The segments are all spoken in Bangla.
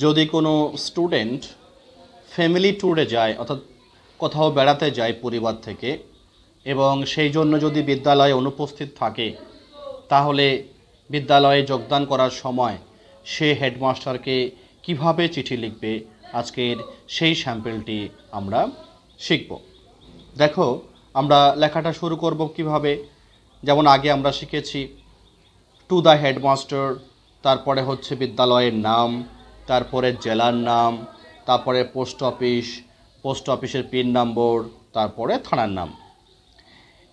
যদি কোনো স্টুডেন্ট ফ্যামিলি ট্যুরে যায় অর্থাৎ কোথাও বেড়াতে যায় পরিবার থেকে এবং সেই জন্য যদি বিদ্যালয়ে অনুপস্থিত থাকে তাহলে বিদ্যালয়ে যোগদান করার সময় সে হেডমাস্টারকে কিভাবে চিঠি লিখবে আজকের সেই স্যাম্পলটি আমরা শিখব। দেখো আমরা লেখাটা শুরু করব কিভাবে। যেমন আগে আমরা শিখেছি টু দ্য হেডমাস্টার, তারপরে হচ্ছে বিদ্যালয়ের নাম, তারপরে জেলার নাম, তারপরে পোস্ট অফিসের পিন নম্বর, তারপরে থানার নাম।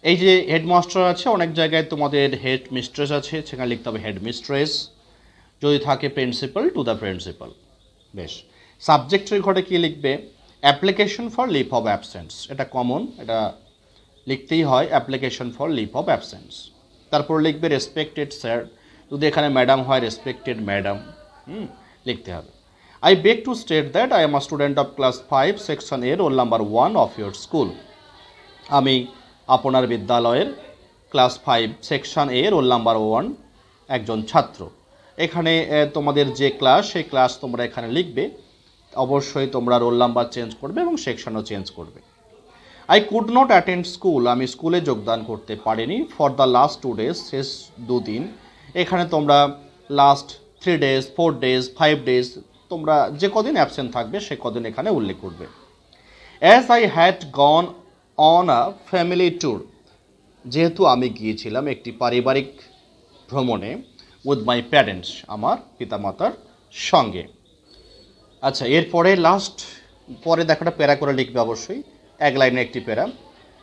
এই যে হেডমাস্টার আছে, অনেক জায়গায় তোমাদের হেড মিস্ট্রেস আছে, সেখানে লিখতে হবে হেড মিস্ট্রেস। যদি থাকে প্রিন্সিপাল, টু দ্য প্রিন্সিপাল। বেশ, সাবজেক্টের ঘরে কী লিখবে? Application for leave of absence. এটা কমন, এটা লিখতেই হয়, application for leave of absence. তারপর লিখবে রেসপেক্টেড স্যার, যদি এখানে ম্যাডাম হয় রেসপেক্টেড ম্যাডাম লিখতে হবে। I beg two state that I am a student of class 5 section A roll number 1 of your school. আমি আপনার বিদ্যালয়ের ক্লাস 5 সেকশন এ রোল নাম্বার 1 একজন ছাত্র। এখানে তোমাদের যে ক্লাস, সেই ক্লাস তোমরা এখানে লিখবে। অবশ্যই তোমরা রোল নাম্বার চেঞ্জ করবে এবং সেকশনও চেঞ্জ করবে। I could not attend school, আমি স্কুলে যোগদান করতে পারিনি ফর দ্য লাস্ট 2 days, শেষ 2 দিন। এখানে তোমরা লাস্ট 3 days, 4 days, 5 days তোমরা যে কদিন অ্যাবসেন্ট থাকবে সে কদিন এখানে উল্লেখ করবে। As I had gone on a family tour, যেহেতু আমি গিয়েছিলাম একটি পারিবারিক ভ্রমণে, উইথ মাই প্যারেন্টস, আমার পিতামাতার সঙ্গে। আচ্ছা, এরপরে লাস্ট পরে দেখাটা প্যারা করে লিখবে, অবশ্যই এক লাইনে একটি প্যারা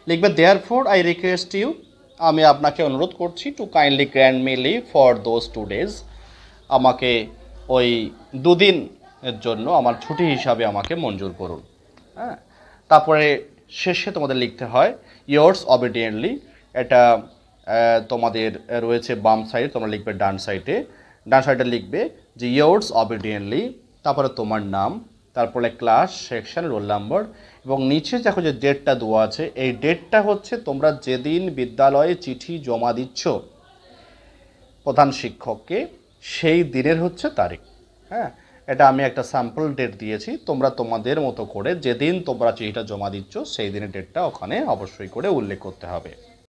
লিখবে। দেয়ারফর আই রিকোয়েস্ট ইউ, আমি আপনাকে অনুরোধ করছি, to kindly grant me leave for those 2 days, আমাকে ওই 2 দিনের জন্য আমার ছুটি হিসাবে আমাকে মঞ্জুর করুন। হ্যাঁ, তারপরে শেষে তোমাদের লিখতে হয় ইয়োর্স অবিডিয়েন্টলি। এটা তোমাদের রয়েছে বাম সাইড, তোমরা লিখবে ডান সাইডে লিখবে যে ইয়োর্স অবিডিয়েন্টলি, তারপরে তোমার নাম, তারপরে ক্লাস, সেকশন, রোল নাম্বার এবং নিচে দেখো যে ডেটটা দেওয়া আছে, এই ডেটটা হচ্ছে তোমরা যেদিন বিদ্যালয়ে চিঠি জমা দিচ্ছ প্রধান শিক্ষককে, সেই দিনের হচ্ছে তারিখ। হ্যাঁ, এটা আমি একটা স্যাম্পল ডেট দিয়েছি, তোমরা তোমাদের মতো করে যেদিন তোমরা চিঠিটা জমা দিচ্ছ সেই দিনের ডেটটা ওখানে অবশ্যই করে উল্লেখ করতে হবে।